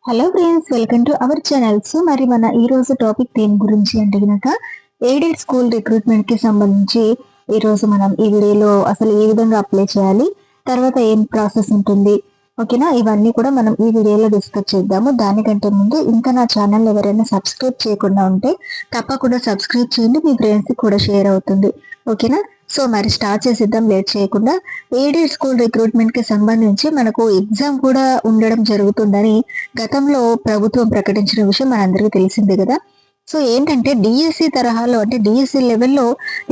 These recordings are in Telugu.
Hello friends, welcome to our channel. So మరి మన ఈ రోజు టాపిక్ దేని గురించి అంటే గనక ఎయిడెడ్ స్కూల్ రిక్రూట్మెంట్ కి సంబంధించి ఈ రోజు మనం ఈ వీడియోలో అసలు ఏ విధంగా అప్లై చేయాలి, తర్వాత ఏం ప్రాసెస్ ఉంటుంది, ఓకేనా, ఇవన్నీ కూడా మనం ఈ వీడియోలో డిస్కస్ చేద్దాము. దానికంటే ముందు ఇంకా నా ఛానల్ ఎవరైనా సబ్స్క్రైబ్ చేయకుండా ఉంటే తప్పకుండా సబ్స్క్రైబ్ చేయండి, మీ ఫ్రెండ్స్ కి కూడా షేర్ అవుతుంది, ఓకేనా. సో మరి స్టార్ట్ చేసేద్దాం లేట్ చేయకుండా. ఎయిడెడ్ స్కూల్ రిక్రూట్మెంట్ కి సంబంధించి మనకు ఎగ్జామ్ కూడా ఉండడం జరుగుతుందని గతంలో ప్రభుత్వం ప్రకటించిన విషయం మనందరికీ తెలిసిందే కదా. సో ఏంటంటే డిఎస్సి తరహాలో అంటే డిఎస్సి లెవెల్లో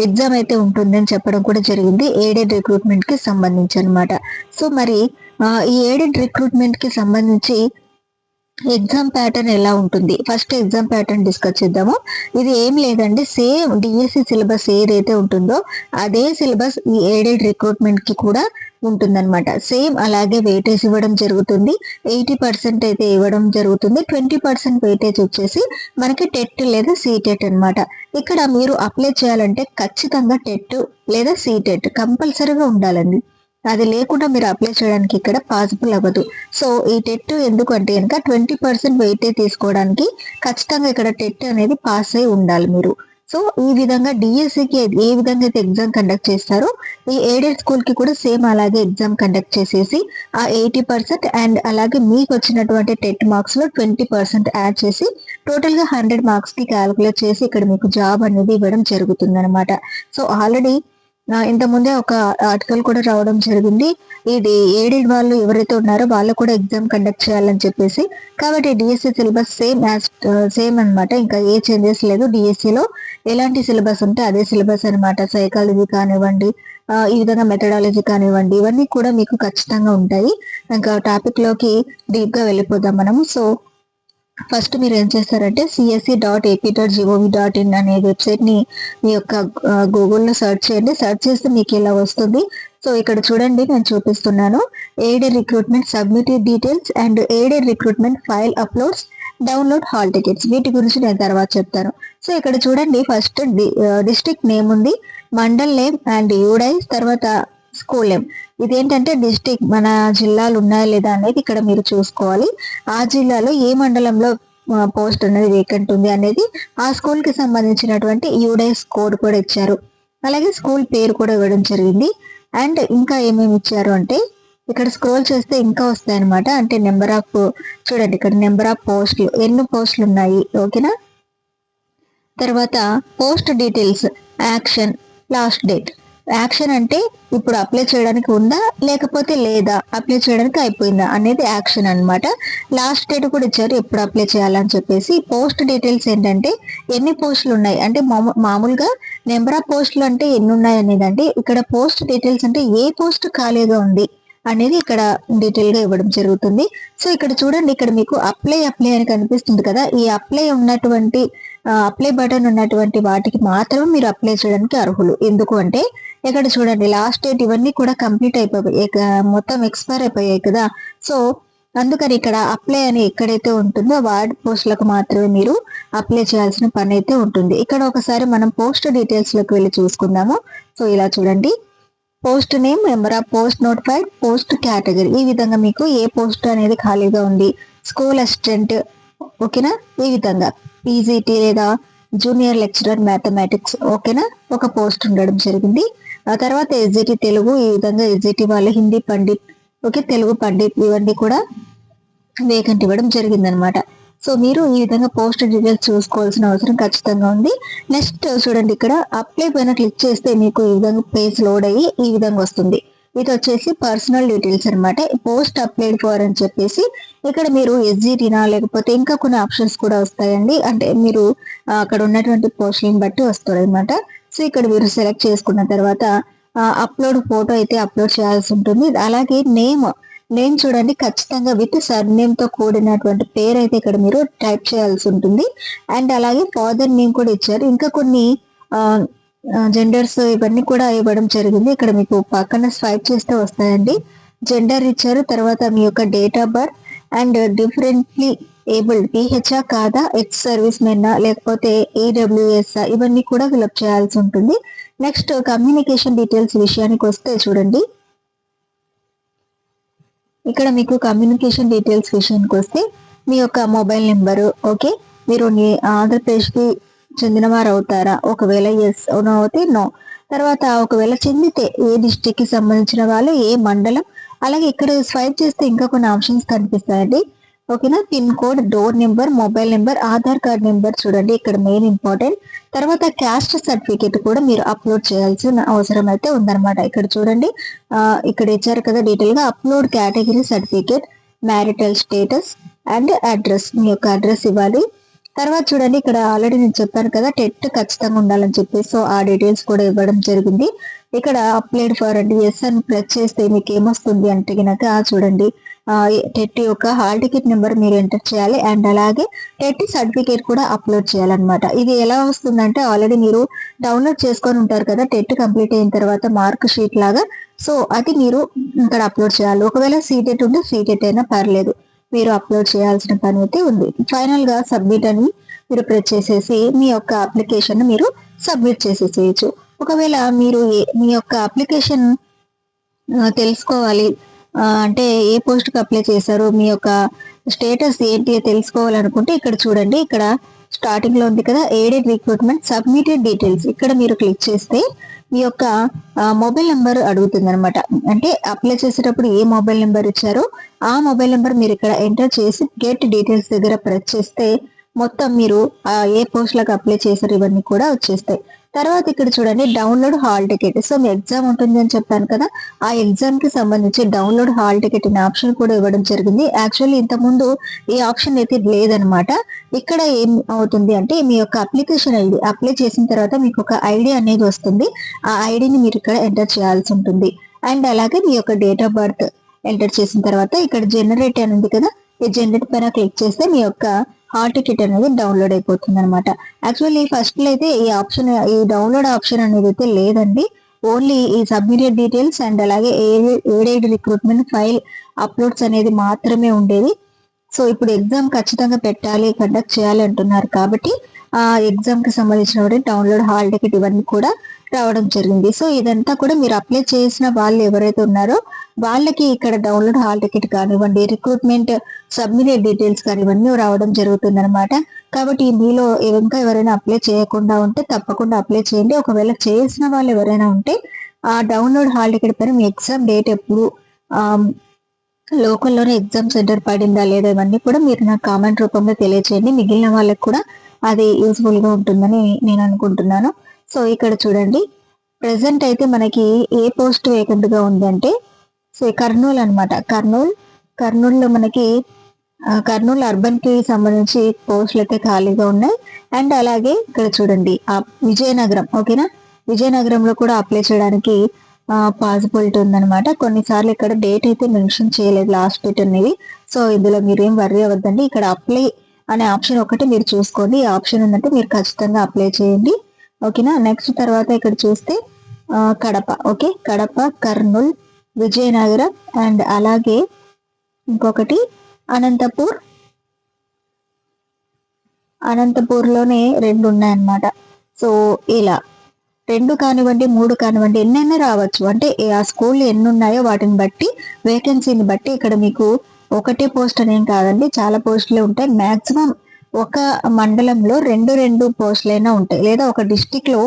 ఎగ్జామ్ అయితే ఉంటుందని చెప్పడం కూడా జరిగింది ఎయిడెడ్ రిక్రూట్మెంట్ కి సంబంధించి అనమాట. సో మరి ఈ ఎయిడెడ్ రిక్రూట్మెంట్ కి సంబంధించి ఎగ్జామ్ ప్యాటర్న్ ఎలా ఉంటుంది, ఫస్ట్ ఎగ్జామ్ ప్యాటర్న్ డిస్కస్ చేద్దాము. ఇది ఏం లేదండి, సేమ్ డిఎస్సి సిలబస్ ఏదైతే ఉంటుందో అదే సిలబస్ ఈ ఎయిడెడ్ రిక్రూట్మెంట్ కి కూడా ఉంటుందన్నమాట. సేమ్ అలాగే వెయిటేజ్ ఇవ్వడం జరుగుతుంది. 80% అయితే ఇవ్వడం జరుగుతుంది. 20% వెయిటేజ్ వచ్చేసి మనకి టెట్ లేదా సీటెట్ అనమాట. ఇక్కడ మీరు అప్లై చేయాలంటే ఖచ్చితంగా టెట్ లేదా సీటెట్ కంపల్సరీగా ఉండాలండి. అది లేకుండా మీరు అప్లై చేయడానికి ఇక్కడ పాసిబుల్ అవ్వదు. సో ఈ టెట్ ఎందుకు అంటే కనుక 20% వెయిటే తీసుకోవడానికి ఖచ్చితంగా ఇక్కడ టెట్ అనేది పాస్ అయి ఉండాలి మీరు. సో ఈ విధంగా డిఎస్సికి ఏ విధంగా అయితే ఎగ్జామ్ కండక్ట్ చేస్తారో ఈ ఎయిడెడ్ స్కూల్ కి కూడా సేమ్ అలాగే ఎగ్జామ్ కండక్ట్ చేసేసి ఆ 80% అండ్ అలాగే మీకు వచ్చినటువంటి టెట్ మార్క్స్ లో 20% యాడ్ చేసి టోటల్ గా 100 మార్క్స్ కి క్యాలిక్యులేట్ చేసి ఇక్కడ మీకు జాబ్ అనేది ఇవ్వడం జరుగుతుంది అనమాట. సో ఆల్రెడీ ఇంత ముందే ఒక ఆర్టికల్ కూడా రావడం జరిగింది. ఇది ఎయిడెడ్ వాళ్ళు ఎవరైతే ఉన్నారో వాళ్ళు కూడా ఎగ్జామ్ కండక్ట్ చేయాలని చెప్పేసి. కాబట్టి డిఎస్సి సిలబస్ సేమ్ అనమాట, ఇంకా ఏ చేంజెస్ లేదు. డిఎస్సిలో ఎలాంటి సిలబస్ ఉంటే అదే సిలబస్ అనమాట. సైకాలజీ కానివ్వండి, ఈ విధంగా మెథడాలజీ కానివ్వండి, ఇవన్నీ కూడా మీకు ఖచ్చితంగా ఉంటాయి. ఇంకా టాపిక్ లోకి డీప్ గా వెళ్ళిపోదాం మనము. సో ఫస్ట్ మీరు ఏం చేస్తారంటే csc.ap.gov.in అనే వెబ్సైట్ ని మీ యొక్క గూగుల్లో సర్చ్ చేయండి. సర్చ్ చేస్తే మీకు ఇలా వస్తుంది. సో ఇక్కడ చూడండి, నేను చూపిస్తున్నాను. Aided recruitment submitted details and aided recruitment file uploads, download hall tickets, వీటి గురించి నేను తర్వాత చెప్తాను. సో ఇక్కడ చూడండి, ఫస్ట్ డిస్ట్రిక్ట్ నేమ్ ఉంది, మండల్ నేమ్ అండ్ యూడైస్, తర్వాత స్కూల్ నేమ్. ఇదేంటంటే డిస్టిక్ మన జిల్లాలు ఉన్నాయా లేదా అనేది ఇక్కడ మీరు చూసుకోవాలి. ఆ జిల్లాలో ఏ మండలంలో పోస్ట్ అనేది వేకెంట్ ఉంది అనేది ఆ స్కూల్ కి సంబంధించినటువంటి యూడైస్ కోడ్ కూడా ఇచ్చారు. అలాగే స్కూల్ పేరు కూడా ఇవ్వడం జరిగింది. అండ్ ఇంకా ఏమేమి ఇచ్చారు అంటే ఇక్కడ స్క్రోల్ చేస్తే ఇంకా వస్తాయి అనమాట. అంటే నెంబర్ ఆఫ్, చూడండి ఇక్కడ నెంబర్ ఆఫ్ పోస్టులు, ఎన్ని పోస్టులు ఉన్నాయి, ఓకేనా. తర్వాత post details, action, last date. Action అంటే ఇప్పుడు అప్లై చేయడానికి ఉందా లేకపోతే లేదా, అప్లై చేయడానికి అయిపోయిందా అనేది యాక్షన్ అనమాట. లాస్ట్ డేట్ కూడా ఇచ్చారు ఎప్పుడు అప్లై చేయాలని చెప్పేసి. పోస్ట్ డీటెయిల్స్ ఏంటంటే ఎన్ని పోస్టులు ఉన్నాయి అంటే మామూలుగా నెంబర్ ఆఫ్ పోస్టులు అంటే ఎన్ని ఉన్నాయి అనేదండి. ఇక్కడ పోస్ట్ డీటెయిల్స్ అంటే ఏ పోస్ట్ ఖాళీగా ఉంది అనేది ఇక్కడ డీటెయిల్ గా ఇవ్వడం జరుగుతుంది. సో ఇక్కడ చూడండి, ఇక్కడ మీకు అప్లై అని కనిపిస్తుంది కదా. ఈ అప్లై బటన్ ఉన్నటువంటి వాటికి మాత్రమే మీరు అప్లై చేయడానికి అర్హులు. ఎందుకు అంటే ఇక్కడ చూడండి, లాస్ట్ డేట్ ఇవన్నీ కూడా కంప్లీట్ అయిపోయాయి, మొత్తం ఎక్స్పైర్ అయిపోయాయి కదా. సో అందుకని ఇక్కడ అప్లై అని ఎక్కడైతే ఉంటుందో వార్డ్ పోస్టులకు మాత్రమే మీరు అప్లై చేయాల్సిన పని అయితే ఉంటుంది. ఇక్కడ ఒకసారి మనం పోస్ట్ డీటెయిల్స్ లోకి వెళ్ళి చూసుకుందాము. సో ఇలా చూడండి, post name, number of post notified, post category, ఈ విధంగా మీకు ఏ పోస్ట్ అనేది ఖాళీగా ఉంది, స్కూల్ అసిస్టెంట్, ఓకేనా, ఈ విధంగా పీజీటీ లేదా జూనియర్ లెక్చరర్ మ్యాథమెటిక్స్, ఓకేనా, ఒక పోస్ట్ ఉండడం జరిగింది. ఆ తర్వాత ఎస్జిటి తెలుగు, ఈ విధంగా ఎస్జిటి వాళ్ళు హిందీ పండిట్, ఓకే, తెలుగు పండిట్, ఇవన్నీ కూడా వేకెంట్ ఇవ్వడం జరిగింది అనమాట. సో మీరు ఈ విధంగా పోస్ట్ డీటెయిల్స్ చూసుకోవాల్సిన అవసరం ఖచ్చితంగా ఉంది. నెక్స్ట్ చూడండి, ఇక్కడ అప్లై పైన క్లిక్ చేస్తే మీకు ఈ విధంగా పేజ్ లోడ్ అయ్యి ఈ విధంగా వస్తుంది. ఇది వచ్చేసి పర్సనల్ డీటెయిల్స్ అనమాట. పోస్ట్ అప్లైడ్ ఫర్ అని చెప్పేసి ఇక్కడ మీరు ఎస్జిటినా లేకపోతే ఇంకా కొన్ని ఆప్షన్స్ కూడా వస్తాయండి. అంటే మీరు అక్కడ ఉన్నటువంటి పోస్టులను బట్టి వస్తారు అనమాట. సో ఇక్కడ మీరు సెలెక్ట్ చేసుకున్న తర్వాత అప్లోడ్ ఫోటో అయితే అప్లోడ్ చేయాల్సి ఉంటుంది. అలాగే నేమ్ చూడండి, ఖచ్చితంగా విత్ సర్నేమ్ తో కూడినటువంటి పేరు అయితే ఇక్కడ మీరు టైప్ చేయాల్సి ఉంటుంది. అండ్ అలాగే ఫాదర్ నేమ్ కూడా ఇచ్చారు. ఇంకా కొన్ని జెండర్స్ ఇవన్నీ కూడా ఇవ్వడం జరిగింది. ఇక్కడ మీకు పక్కన స్వైప్ చేస్తే వస్తాయండి. జెండర్ ఇచ్చారు, తర్వాత మీ యొక్క date of birth and differently abled, పిహెచ్ఆ కాదా, ఎక్స్ సర్వీస్ మెన్నా లేకపోతే ఏడబ్ల్యూఎస్, ఇవన్నీ కూడా ఫిలప్ చేయాల్సి ఉంటుంది. నెక్స్ట్ కమ్యూనికేషన్ డీటెయిల్స్ విషయానికి వస్తే చూడండి, ఇక్కడ మీకు కమ్యూనికేషన్ డీటెయిల్స్ విషయానికి వస్తే మీ యొక్క మొబైల్ నెంబరు, ఓకే, మీరు ఆంధ్రప్రదేశ్కి చెందిన వారు అవుతారా, ఒకవేళ ఎస్ నో అయితే నో. తర్వాత ఒకవేళ చెందితే ఏ డిస్టిక్ కి సంబంధించిన వాళ్ళు, ఏ మండలం, అలాగే ఇక్కడ స్వైప్ చేస్తే ఇంకా కొన్ని ఆప్షన్స్ కనిపిస్తాయండి. ఓకేనా, pin code, door number, mobile number, Aadhaar card number చూడండి ఇక్కడ మెయిన్ ఇంపార్టెంట్. తర్వాత క్యాస్ట్ సర్టిఫికేట్ కూడా మీరు అప్లోడ్ చేయాల్సిన అవసరం అయితే ఉందన్నమాట. ఇక్కడ చూడండి, ఇక్కడ ఇచ్చారు కదా డీటెయిల్ గా, upload category certificate, marital status and address, మీ యొక్క అడ్రస్ ఇవ్వాలి. తర్వాత చూడండి, ఇక్కడ ఆల్రెడీ నేను చెప్పాను కదా టెట్ ఖచ్చితంగా ఉండాలని చెప్పి, సో ఆ డీటెయిల్స్ కూడా ఇవ్వడం జరిగింది. ఇక్కడ అప్లైడ్ ఫర్ అండి, ఎస్ అని ప్రెస్ చేస్తే మీకు ఏమొస్తుంది అంటే కనుక చూడండి, టెట్ యొక్క హాల్ టికెట్ నెంబర్ మీరు ఎంటర్ చేయాలి, అండ్ అలాగే టెట్ సర్టిఫికేట్ కూడా అప్లోడ్ చేయాలన్నమాట. ఇది ఎలా వస్తుందంటే ఆల్రెడీ మీరు డౌన్లోడ్ చేసుకొని ఉంటారు కదా టెట్ కంప్లీట్ అయిన తర్వాత మార్క్ షీట్ లాగా, సో అది మీరు ఇక్కడ అప్లోడ్ చేయాలి. ఒకవేళ సీటెట్ ఉంటే సీటెట్ అయినా పర్లేదు, మీరు అప్లోడ్ చేయాల్సిన పని అయితే ఉంది. ఫైనల్ గా సబ్మిట్ అని మీరు ప్రెస్ చేసేసి మీ యొక్క అప్లికేషన్ మీరు సబ్మిట్ చేసేసేయచ్చు. ఒకవేళ మీరు మీ యొక్క అప్లికేషన్ తెలుసుకోవాలి అంటే ఏ పోస్ట్ కి అప్లై చేశారో, మీ యొక్క స్టేటస్ ఏంటి తెలుసుకోవాలనుకుంటే ఇక్కడ చూడండి, ఇక్కడ స్టార్టింగ్ లో ఉంది కదా ఎయిడెడ్ రిక్రూట్మెంట్ సబ్మిటెడ్ డీటెయిల్స్, ఇక్కడ మీరు క్లిక్ చేస్తే మీ యొక్క మొబైల్ నెంబర్ అడుగుతుంది అనమాట. అంటే అప్లై చేసేటప్పుడు ఏ మొబైల్ నెంబర్ ఇచ్చారో ఆ మొబైల్ నెంబర్ మీరు ఇక్కడ ఎంటర్ చేసి గెట్ డీటెయిల్స్ దగ్గర ప్రెస్ చేస్తే మొత్తం మీరు ఏ పోస్ట్ లకు అప్లై చేశారు ఇవన్నీ కూడా వచ్చేస్తాయి. తర్వాత ఇక్కడ చూడండి డౌన్లోడ్ హాల్ టికెట్, సో మీ ఎగ్జామ్ ఉంటుంది అని చెప్పాను కదా, ఆ ఎగ్జామ్ కి సంబంధించి డౌన్లోడ్ హాల్ టికెట్ అనే ఆప్షన్ కూడా ఇవ్వడం జరిగింది. యాక్చువల్లీ ఇంతకుముందు ఈ ఆప్షన్ అయితే లేదనమాట. ఇక్కడ ఏం అవుతుంది అంటే మీ యొక్క అప్లికేషన్ ఐడి అప్లై చేసిన తర్వాత మీకు ఒక ఐడి అనేది వస్తుంది, ఆ ఐడిని మీరు ఇక్కడ ఎంటర్ చేయాల్సి ఉంటుంది. అండ్ అలాగే మీ యొక్క డేట్ ఆఫ్ బర్త్ ఎంటర్ చేసిన తర్వాత ఇక్కడ జనరేట్ అని ఉంది కదా, ఈ జనరేట్ పైన క్లిక్ చేస్తే మీ యొక్క హాల్ టికెట్ అనేది డౌన్లోడ్ అయిపోతుంది అనమాట. యాక్చువల్లీ ఫస్ట్ లో అయితే ఈ ఆప్షన్, ఈ డౌన్లోడ్ ఆప్షన్ అనేది అయితే లేదండి. ఓన్లీ ఈ సబ్మిటెడ్ డీటెయిల్స్ అండ్ అలాగే ఎయిడెడ్ రిక్రూట్మెంట్ ఫైల్ అప్లోడ్స్ అనేది మాత్రమే ఉండేది. సో ఇప్పుడు ఎగ్జామ్ ఖచ్చితంగా పెట్టాలి, కండక్ట్ చేయాలి అంటున్నారు కాబట్టి ఆ ఎగ్జామ్ కి సంబంధించిన డౌన్లోడ్ హాల్ టికెట్ ఇవన్నీ కూడా రావడం జరిగింది. సో ఇదంతా కూడా మీరు అప్లై చేసిన వాళ్ళు ఎవరైతే ఉన్నారో వాళ్ళకి ఇక్కడ డౌన్లోడ్ హాల్ టికెట్ కానివ్వండి, రిక్రూట్మెంట్ సబ్మిటెడ్ డీటెయిల్స్ కానివ్వండి రావడం జరుగుతుంది అనమాట. కాబట్టి మీలో ఇంకా ఎవరైనా అప్లై చేయకుండా ఉంటే తప్పకుండా అప్లై చేయండి. ఒకవేళ చేసిన వాళ్ళు ఎవరైనా ఉంటే ఆ డౌన్లోడ్ హాల్ టికెట్ పైన మీ ఎగ్జామ్ డేట్ ఎప్పుడు, లోకల్లోనే ఎగ్జామ్ సెంటర్ పడిందా లేదా ఇవన్నీ కూడా మీరు నాకు కామెంట్ రూపంలో తెలియచేయండి. మిగిలిన వాళ్ళకి కూడా అది యూస్ఫుల్ గా ఉంటుందని నేను అనుకుంటున్నాను. సో ఇక్కడ చూడండి, ప్రెసెంట్ అయితే మనకి ఏ పోస్ట్ వేకెంట్ గా ఉందంటే సో కర్నూలు అనమాట. కర్నూలులో మనకి కర్నూలు అర్బన్ కి సంబంధించి పోస్టులు అయితే ఖాళీగా ఉన్నాయి. అండ్ అలాగే ఇక్కడ చూడండి విజయనగరం, ఓకేనా, విజయనగరంలో కూడా అప్లై చేయడానికి పాసిబిలిటీ ఉందన్నమాట. కొన్నిసార్లు ఇక్కడ డేట్ అయితే మెన్షన్ చేయలేదు లాస్ట్ డేట్ అనేది, సో ఇందులో మీరు ఏం వర్రీ అవ్వద్దండి. ఇక్కడ అప్లై అనే ఆప్షన్ ఒకటి మీరు చూసుకోండి, ఈ ఆప్షన్ ఉందంటే మీరు ఖచ్చితంగా అప్లై చేయండి, ఓకేనా. నెక్స్ట్ తర్వాత ఇక్కడ చూస్తే కడప, ఓకే, కడప, కర్నూలు, విజయనగరం అండ్ అలాగే ఇంకొకటి అనంతపూర్లోనే 2 ఉన్నాయన్నమాట. సో ఇలా 2 కానివ్వండి 3 కానివ్వండి ఎన్నైనా రావచ్చు. అంటే ఆ స్కూల్ ఎన్ని ఉన్నాయో వాటిని బట్టి వేకెన్సీని బట్టి ఇక్కడ మీకు ఒకటే పోస్ట్ అనేం కాదండి, చాలా పోస్టులే ఉంటాయి. మాక్సిమం ఒక మండలంలో 2 పోస్టులైనా ఉంటాయి, లేదా ఒక డిస్టిక్ లో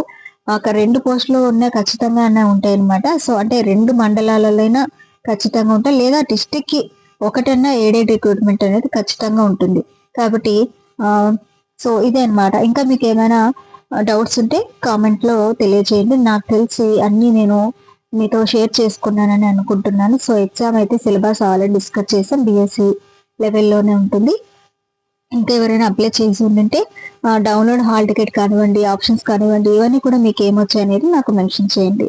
ఒక 2 పోస్టులు ఉన్నాయి ఖచ్చితంగా ఉంటాయి అనమాట. సో అంటే 2 మండలాలైనా ఖచ్చితంగా ఉంటాయి, లేదా డిస్టిక్ కి ఒకటన్నా ఎయిడెడ్ రిక్రూట్మెంట్ అనేది ఖచ్చితంగా ఉంటుంది. కాబట్టి సో ఇదే అనమాట. ఇంకా మీకు ఏమైనా డౌట్స్ ఉంటే కామెంట్ లో తెలియజేయండి. నాకు తెలిసి అన్ని నేను మీతో షేర్ చేసుకున్నానని అనుకుంటున్నాను. సో ఎగ్జామ్ అయితే సిలబస్ ఆల్రెడీ డిస్కస్ చేసాం, బిఎస్సి లెవెల్లోనే ఉంటుంది. ఇంకా ఎవరైనా అప్లై చేసి ఉంటే డౌన్లోడ్ హాల్ టికెట్ కానివ్వండి, ఆప్షన్స్ కానివ్వండి, ఇవన్నీ కూడా మీకు ఏమొచ్చాయి అనేది నాకు మెన్షన్ చేయండి.